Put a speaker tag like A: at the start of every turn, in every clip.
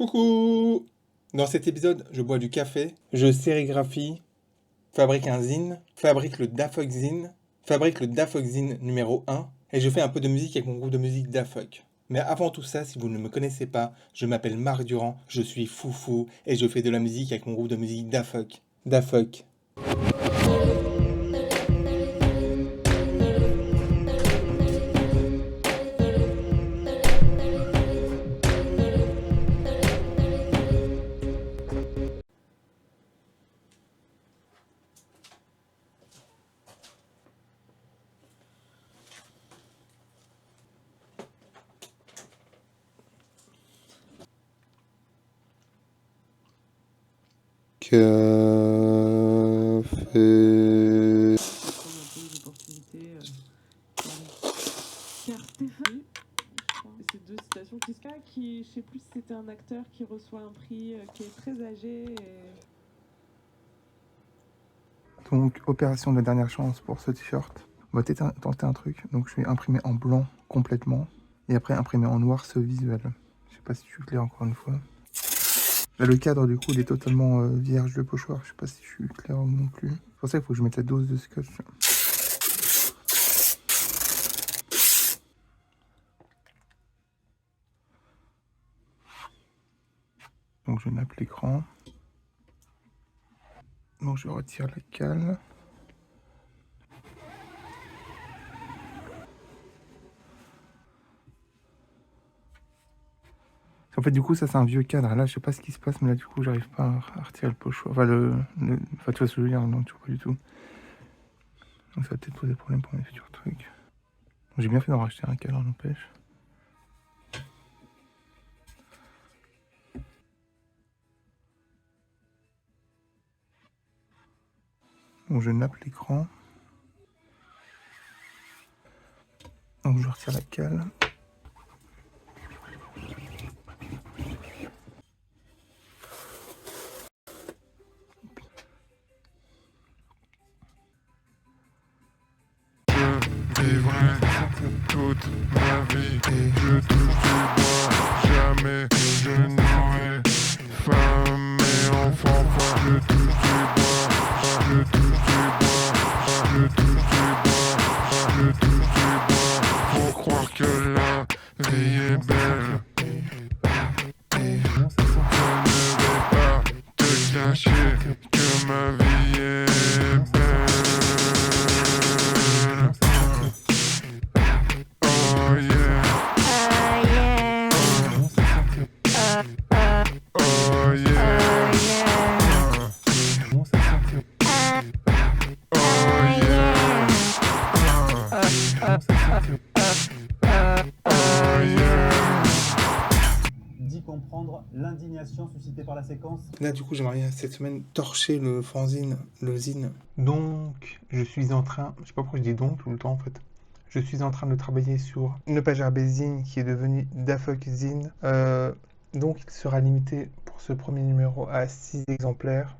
A: Coucou! Dans cet épisode, je bois du café, je sérigraphie, fabrique un zine, fabrique le Dafuck Zine, fabrique le Dafuck Zine numéro 1, et je fais un peu de musique avec mon groupe de musique Dafuck. Mais avant tout ça, si vous ne me connaissez pas, je m'appelle Marc Durand, je suis foufou, et je fais de la musique avec mon groupe de musique Dafuck. Dafuck. Café.
B: Car Stéphane, c'est deux citations qui, je sais plus si c'était un acteur qui reçoit un prix, qui est très âgé.
C: Donc, opération de dernière chance pour ce t-shirt. On va tenter un truc. Donc, je vais imprimer en blanc complètement. Et après, imprimer en noir ce visuel. Je sais pas si je suis clair encore une fois. Là, le cadre, du coup, il est totalement vierge de pochoir. Je sais pas si je suis clair non plus. C'est pour ça qu'il faut que je mette la dose de scotch. Donc, je nappe l'écran. Donc, je retire la cale. En fait, du coup, ça, c'est un vieux cadre. Là, je sais pas ce qui se passe, mais là, du coup, j'arrive pas à retirer le pochoir. Enfin, enfin, tu vois ce que je veux dire, non, tu vois pas du tout. Donc, ça va peut-être poser problème pour mes futurs trucs. J'ai bien fait d'en racheter un cadre, n'empêche. Donc, je nappe l'écran. Donc, je retire la cale.
D: Vivrai toute ma vie, je touche du bois, jamais je n'aurai femme et enfant, je touche du bois, je touche du bois, je touche du bois, je touche du bois, pour croire que la vie est belle. Je ne vais pas te cacher que ma vie est belle.
E: D'y comprendre l'indignation suscitée par la séquence.
A: Là, du coup, j'aimerais cette semaine torcher le fanzine, le zine. Donc, je suis en train, je sais pas pourquoi je dis donc tout le temps en fait. Je suis en train de travailler sur une page RB Zine qui est devenue Dafuck Zine. Donc, il sera limité pour ce premier numéro à 6 exemplaires.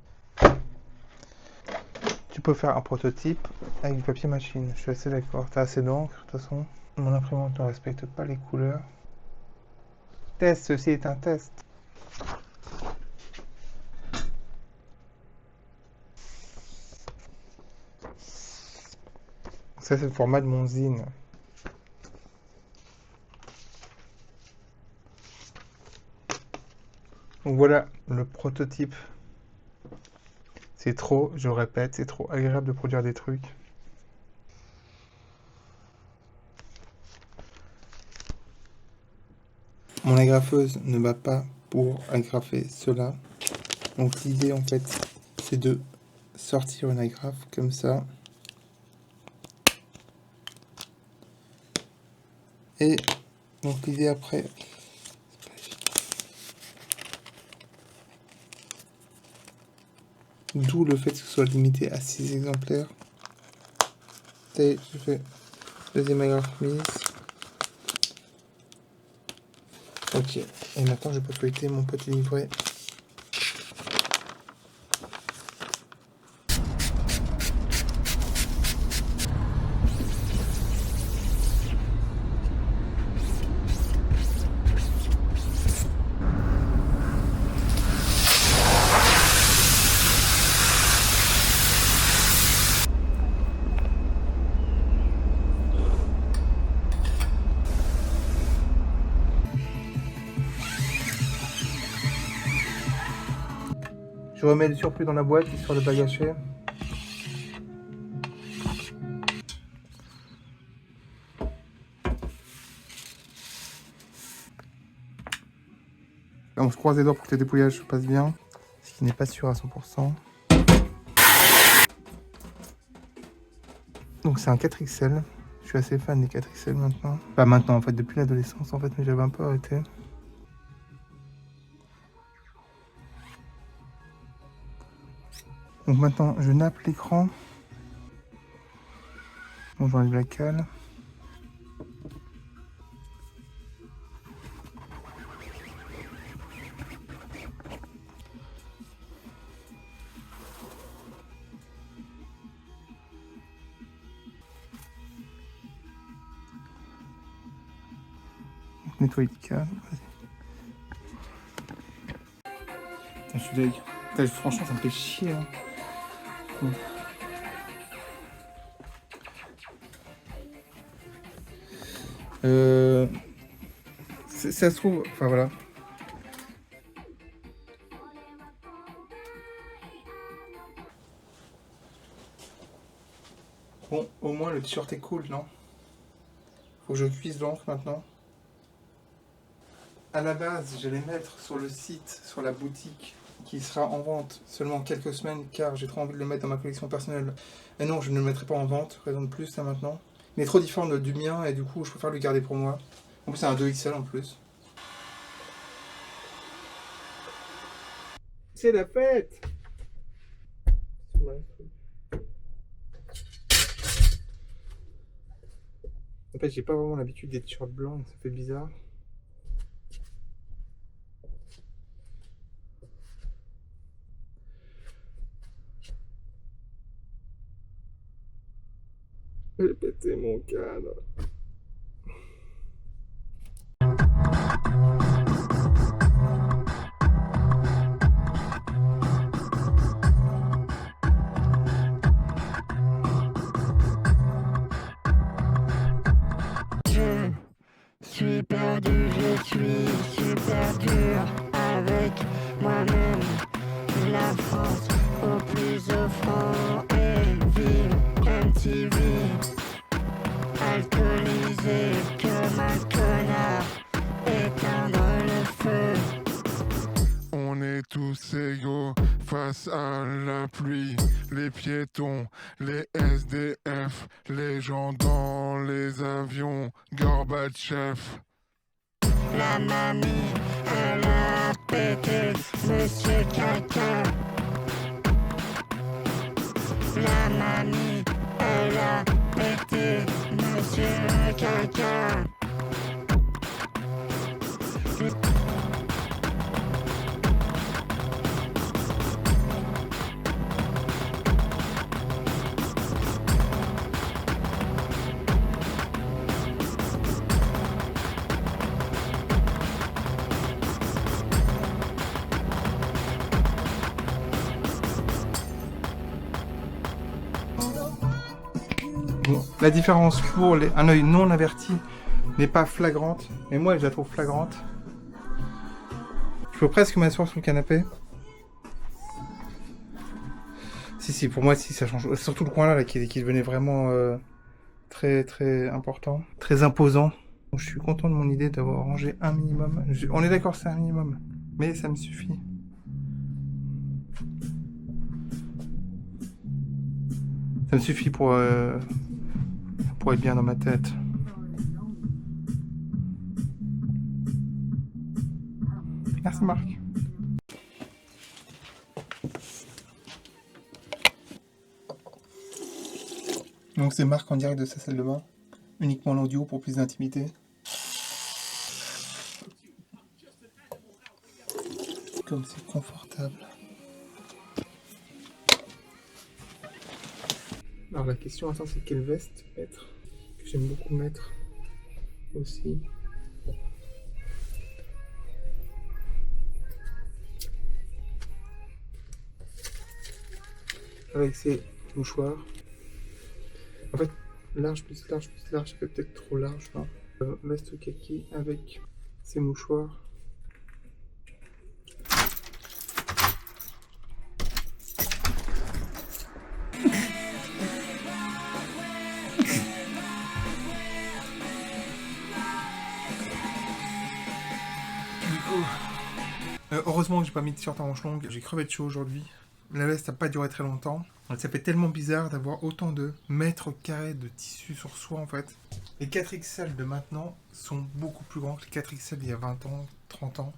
A: Tu peux faire un prototype avec du papier machine. Je suis assez d'accord. T'as assez d'encre, de toute façon. Mon imprimante ne respecte pas les couleurs. Test, ceci est un test. Ça, c'est le format de mon zine. Donc voilà le prototype. C'est trop, je répète, c'est trop agréable de produire des trucs. Mon agrafeuse ne va pas pour agrafer cela. Donc l'idée en fait, c'est de sortir une agrafe comme ça. Et donc l'idée après, d'où le fait que ce soit limité à 6 exemplaires. Et je fais deuxième agrafe mise. Ok, et maintenant je peux feuilleter mon petit livret.
C: Je remets le surplus dans la boîte, histoire de pas gâcher. Là, on se croise les doigts pour que le dépouillage se passe bien, ce qui n'est pas sûr à 100%. Donc c'est un 4XL. Je suis assez fan des 4XL maintenant. Pas maintenant en fait, depuis l'adolescence en fait, mais j'avais un peu arrêté. Donc maintenant je nappe l'écran. Bon, j'enlève la cale. Nettoyer le câble. Je suis deg. Franchement, ça me fait chier. Hein. Bon. Ça se trouve. Enfin voilà. Bon, au moins le t-shirt est cool, non? Faut que je cuise l'encre maintenant. À la base, j'allais mettre sur le site, sur la boutique, qui sera en vente seulement quelques semaines, car j'ai trop envie de le mettre dans ma collection personnelle. Et non, je ne le mettrai pas en vente, raison de plus, là maintenant. Il est trop différent du mien, et du coup, je préfère le garder pour moi. En plus, c'est un 2XL en plus. C'est la fête! En fait, j'ai pas vraiment l'habitude des t-shirts blancs, donc ça fait bizarre. J'ai pété mon cadre.
F: Je suis perdu, je suis super dur avec moi-même. La France au plus offrant et vive MTV. Alcoolisé comme un connard, éteindre le feu.
D: On est tous égaux face à la pluie, les piétons, les SDF, les gens dans les avions, Gorbatchev.
F: La mamie, elle a pété Monsieur Caca. La mamie, elle a pété Monsieur Caca.
C: Bon, la différence pour un œil non averti n'est pas flagrante, mais moi je la trouve flagrante. Je peux presque m'asseoir sur le canapé. Si, pour moi, si, ça change. Surtout le coin là, qui devenait vraiment très très important, très imposant. Donc, je suis content de mon idée d'avoir rangé un minimum. On est d'accord, c'est un minimum, mais ça me suffit. Ça me suffit pour être bien dans ma tête. Merci Marc. Donc c'est Marc en direct de sa salle de bain. Uniquement l'audio pour plus d'intimité. Comme c'est confortable. Alors la question maintenant c'est quelle veste mettre. Que j'aime beaucoup mettre aussi. Avec ses mouchoirs. En fait, large plus large plus large, ça fait peut-être trop large, non? Veste kaki avec ses mouchoirs. Heureusement que j'ai pas mis de t-shirt en manches longues, j'ai crevé de chaud aujourd'hui. La veste n'a pas duré très longtemps. Ça fait tellement bizarre d'avoir autant de mètres carrés de tissu sur soi en fait. Les 4XL de maintenant sont beaucoup plus grands que les 4XL il y a 20 ans, 30 ans.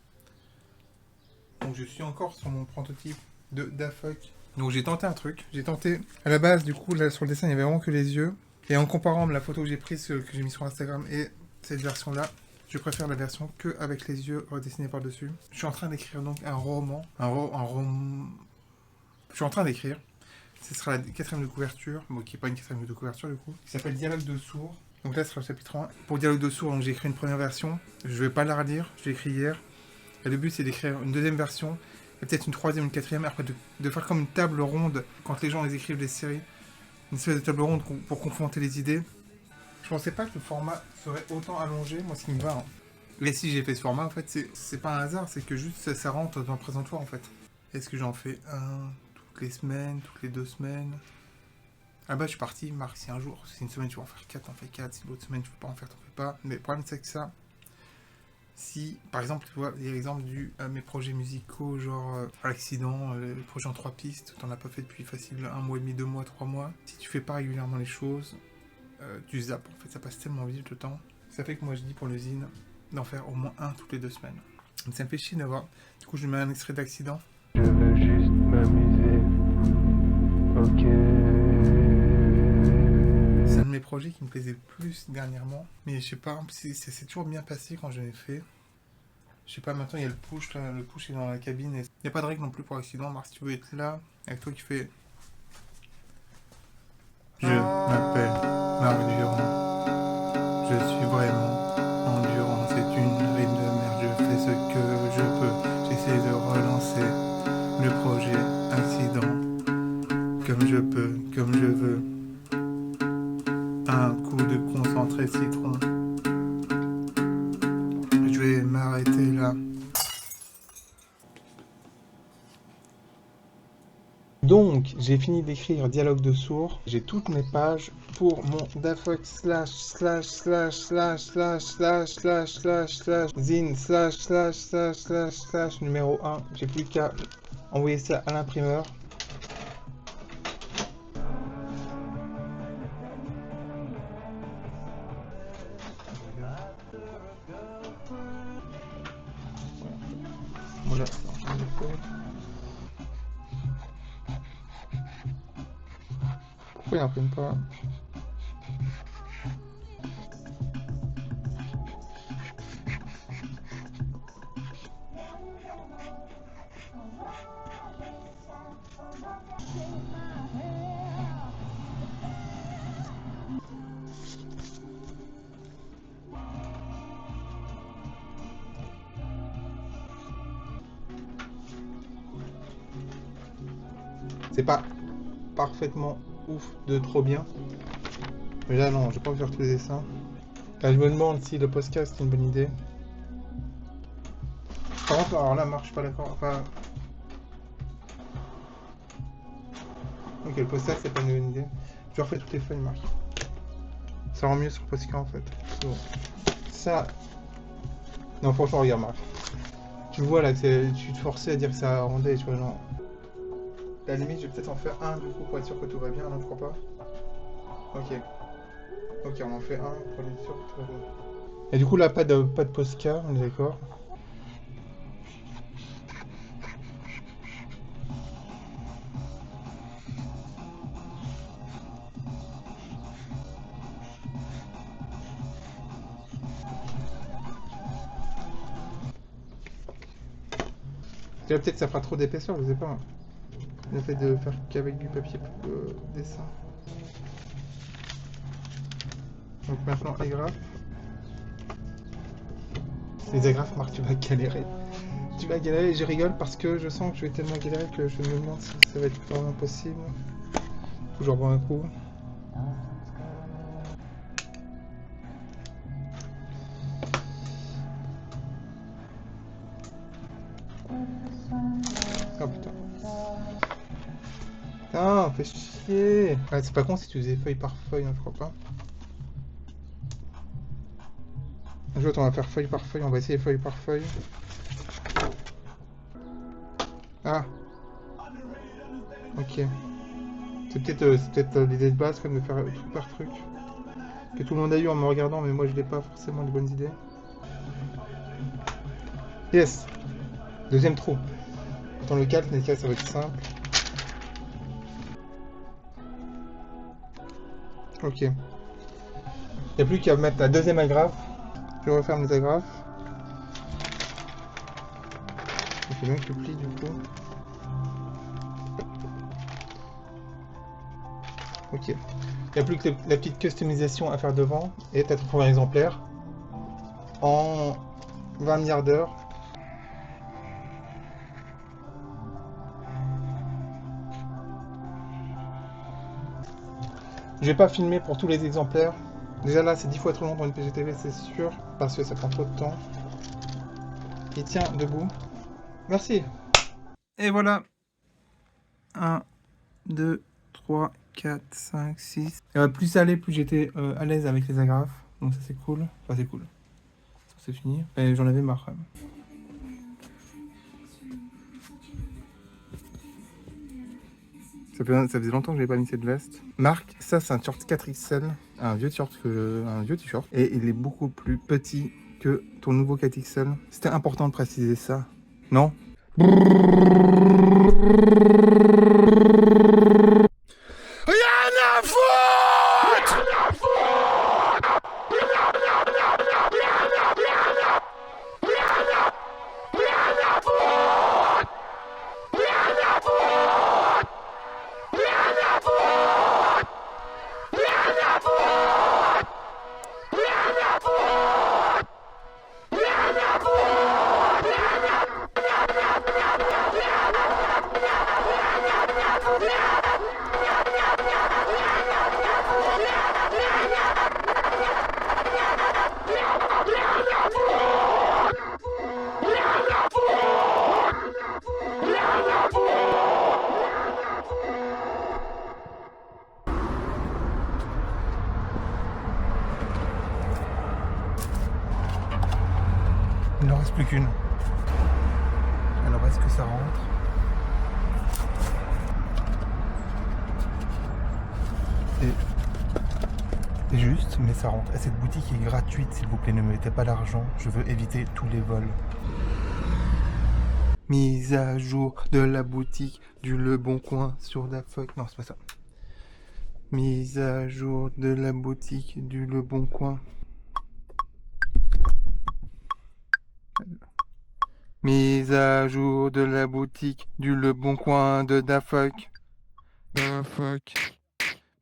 C: Donc je suis encore sur mon prototype de Dafuck. Donc j'ai tenté un truc. J'ai tenté, à la base du coup là sur le dessin il y avait vraiment que les yeux. Et en comparant la photo que j'ai prise, que j'ai mis sur Instagram et cette version là, je préfère la version que avec les yeux redessinés par dessus. Je suis en train d'écrire donc un roman. Je suis en train d'écrire. Ce sera la 4ème de couverture, bon, qui n'est pas une 4ème de couverture du coup, qui s'appelle Dialogue de sourds. Donc là, ce sera le chapitre 1. Pour Dialogue de sourds, j'ai écrit une première version. Je vais pas la relire, je l'ai écrit hier. Et le but, c'est d'écrire une deuxième version, et peut-être une troisième, une quatrième, après de faire comme une table ronde, quand les gens ils écrivent des séries. Une espèce de table ronde pour confronter les idées. Je pensais pas que le format serait autant allongé, moi ce qui me va. Hein. Et si j'ai fait ce format, en fait, c'est pas un hasard, c'est que juste ça rentre dans le présentoir, en fait. Est-ce que j'en fais un toutes les semaines, toutes les 2 semaines? Ah bah je suis parti, Marc, si un jour, si une semaine tu veux en faire 4, t'en fais 4, si l'autre semaine tu veux pas en faire, t'en fais pas. Mais le problème c'est que ça, si par exemple, tu vois, il y a l'exemple de mes projets musicaux, genre Accident, le projet en 3 pistes, t'en as pas fait depuis facile 1 mois et demi, 2 mois, 3 mois. Si tu fais pas régulièrement les choses, tu zappes, en fait, ça passe tellement vite le temps. Ça fait que moi je dis pour l'usine d'en faire au moins 1 toutes les 2 semaines. Donc ça me fait chier d'avoir, du coup je mets un extrait d'Accident.
D: Je veux juste m'amuser. Ok.
C: C'est un de mes projets qui me plaisait plus dernièrement. Mais je sais pas, c'est toujours bien passé quand je l'ai fait. Je sais pas, maintenant il y a le push là, le push est dans la cabine. Il n'y a pas de règle non plus pour Accident. Marc, si tu veux être là, avec toi qui fais... Je m'appelle Marc Durand. Je suis vraiment endurant. C'est une rime de merde. Je fais ce que je peux. J'essaie de relancer le projet Accident comme je peux, comme je veux. Un coup de concentré citron. Je vais m'arrêter là. Donc, j'ai fini d'écrire Dialogue de sourds. J'ai toutes mes pages pour mon Dafuck // zine / numéro 1. J'ai plus qu'à envoyer ça à l'imprimeur. Voilà, pourquoi il n'imprime pas? C'est pas parfaitement ouf de trop bien. Mais là non, je vais pas faire tous les dessins. Là je me demande si le podcast est une bonne idée. Par contre, alors là Marc, je suis pas d'accord. Enfin... Ok, le podcast c'est pas une bonne idée. Je refais toutes les feuilles Marc. Ça rend mieux sur le podcast en fait. Bon. Ça... Non franchement regarde Marc. Tu vois là que tu te forçais à dire que ça rendait, tu vois genre... À la limite, je vais peut-être en faire un du coup pour être sûr que tout va bien, non, je crois pas. Ok. Ok, on en fait un pour être sûr que tout va bien. Et du coup, là, pas de Posca, on est d'accord. Là, peut-être que ça fera trop d'épaisseur, je sais pas. Le fait de faire qu'avec du papier dessin. Donc maintenant agrafe. Les agrafes, Marc, tu vas galérer. Tu vas galérer et je rigole parce que je sens que je vais tellement galérer que je me demande si ça va être vraiment possible. Toujours boire un coup. Oh putain. Putain, fais chier. Ouais, c'est pas con si tu faisais feuille par feuille, hein, je crois pas. Un jour, on va faire feuille par feuille, on va essayer feuille par feuille. Ah. Ok. C'est peut-être l'idée de base comme de faire truc par truc. Que tout le monde a eu en me regardant, mais moi je n'ai pas forcément de bonnes idées. Yes. Deuxième trou. Dans le calque, Nika, ça va être simple. Ok. Il n'y a plus qu'à mettre la deuxième agrafe. Je referme les agrafes. Il faut bien que tu plies du coup. Ok. Il n'y a plus que la petite customisation à faire devant. Et tu as ton premier exemplaire. En 20 milliards d'heures. Je vais pas filmer pour tous les exemplaires. Déjà là, c'est 10 fois trop long pour une PGTV, c'est sûr, parce que ça prend trop de temps. Il tient debout. Merci. Et voilà. 1, 2, 3, 4, 5, 6. Plus ça allait, plus j'étais à l'aise avec les agrafes. Donc ça c'est cool. Enfin c'est cool. C'est fini. Mais j'en avais marre quand même. Ça faisait longtemps que j'avais pas mis cette veste. Marc, ça c'est un short 4XL, un vieux t-shirt, et il est beaucoup plus petit que ton nouveau 4XL. C'était important de préciser ça, non? Rien à foutre! Il n'en reste plus qu'une. Alors est-ce que ça rentre? C'est juste, mais ça rentre. Et cette boutique est gratuite, s'il vous plaît, ne me mettez pas d'argent. Je veux éviter tous les vols. Mise à jour de la boutique du Le Bon Coin sur Dafuck. Non, c'est pas ça. Mise à jour de la boutique du Le Bon Coin. Mise à jour de la boutique du Le Bon Coin de Dafuck.
D: Dafuck.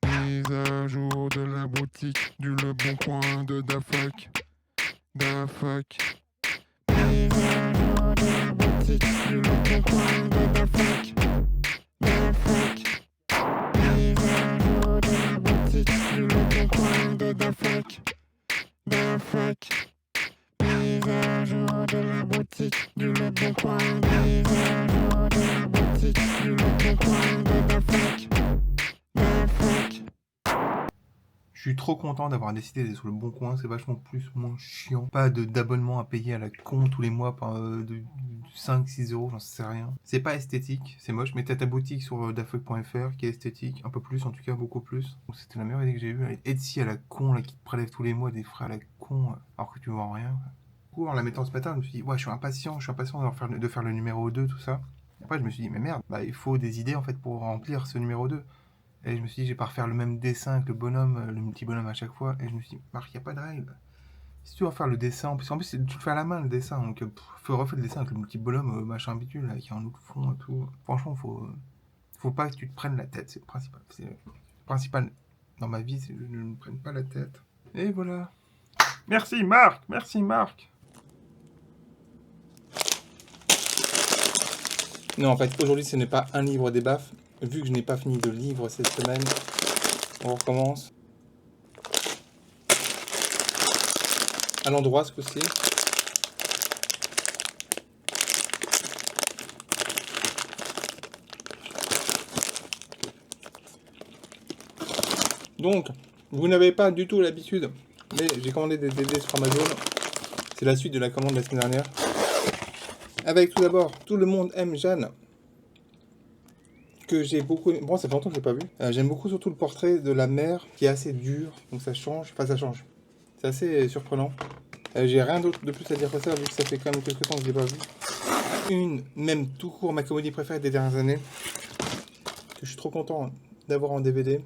D: Mise à jour de la boutique du Le Bon Coin de Dafuck. Dafuck.
F: Mise à jour de la boutique du Le Bon Coin de Dafuck. Dafuck. Mise à jour de la boutique du Le Bon Coin de Dafuck. Dafuck. Mise à jour de la boutique du Le Bon Coin. Mise à jour de la boutique du Le Bon Coin de Dafuck. Dafuck.
C: Je suis trop content d'avoir décidé d'être sur Le Bon Coin, c'est vachement moins chiant. Pas d'abonnement à payer à la con tous les mois par de 5-6 euros, j'en sais rien. C'est pas esthétique, c'est moche, mais t'as ta boutique sur dafuck.fr qui est esthétique, un peu plus, en tout cas beaucoup plus. Donc c'était la meilleure idée que j'ai eue. Etsy à la con, là, qui te prélève tous les mois des frais à la con, alors que tu vends rien. Du coup, en la mettant ce matin, je me suis dit, ouais, je suis impatient de faire le numéro 2, tout ça. Après, je me suis dit, mais merde, bah, il faut des idées en fait pour remplir ce numéro 2. Et je me suis dit, je vais pas refaire le même dessin avec le bonhomme, le petit bonhomme à chaque fois. Et je me suis dit, Marc, il n'y a pas de règle. Si tu vas faire le dessin, en plus tu le fais à la main le dessin, donc faut refaire le dessin avec le petit bonhomme machin bidule, là, qui a un autre fond et tout. Franchement, faut pas que tu te prennes la tête, c'est le principal. C'est le principal dans ma vie, c'est que je ne me prenne pas la tête. Et voilà. Merci Marc, merci Marc. Non, en fait, aujourd'hui, ce n'est pas un livre des baffes. Vu que je n'ai pas fini de livre cette semaine, on recommence. À l'endroit, ce coup-ci. Donc, vous n'avez pas du tout l'habitude, mais j'ai commandé des DVD sur Amazon. C'est la suite de la commande de la semaine dernière. Avec tout d'abord, Tout le monde aime Jeanne.
A: que j'ai beaucoup aimé. Bon, ça fait longtemps que je l'ai pas vu. J'aime beaucoup surtout le portrait de la mer qui est assez dur. Donc ça change. Enfin, ça change. C'est assez surprenant. J'ai rien d'autre de plus à dire que ça, vu que ça fait quand même quelques temps que je l'ai pas vu. Même tout court, ma comédie préférée des dernières années. Que je suis trop content d'avoir en DVD.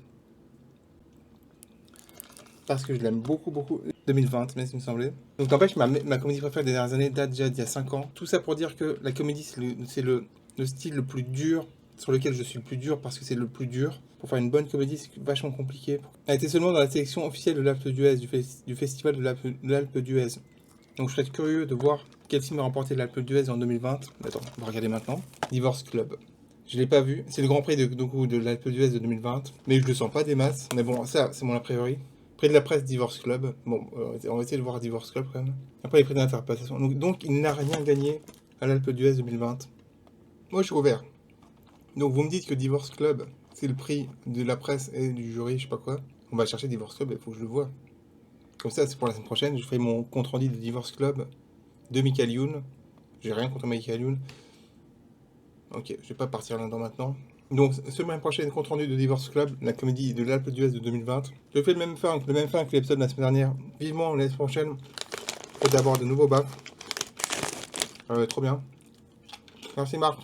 A: Parce que je l'aime beaucoup. 2020, mais il me semblait. Donc n'empêche, ma comédie préférée des dernières années date déjà d'il y a 5 ans. Tout ça pour dire que la comédie, c'est le style le plus dur, sur lequel je suis le plus dur, parce que c'est le plus dur. Pour faire une bonne comédie, c'est vachement compliqué. Elle a été seulement dans la sélection officielle de l'Alpe d'Huez, du festival de l'Alpe d'Huez. Donc je serais curieux de voir quel film a remporté l'Alpe d'Huez en 2020. Attends, on va regarder maintenant. Divorce Club. Je l'ai pas vu. C'est le Grand Prix de l'Alpe d'Huez de 2020. Mais je le sens pas des masses. Mais bon, ça, c'est mon a priori. Prix de la presse, Divorce Club. Bon, on va essayer de voir Divorce Club quand même. Après, les prix d'interprétation. Donc il n'a rien gagné à l'Alpe d'Huez 2020. Moi, je suis ouvert. Donc vous me dites que Divorce Club, c'est le prix de la presse et du jury, je sais pas quoi. On va chercher Divorce Club, il faut que je le voie. Comme ça, c'est pour la semaine prochaine. Je ferai mon compte rendu de Divorce Club de Michael Youn. J'ai rien contre Michael Youn. Ok, je vais pas partir là-dedans maintenant. Donc, semaine prochaine, compte rendu de Divorce Club, la comédie de l'Alpe d'Huez de 2020. Je fais le même fin que l'épisode de la semaine dernière. Vivement la semaine prochaine pour d'avoir de nouveaux baffes. Trop bien. Merci Marc.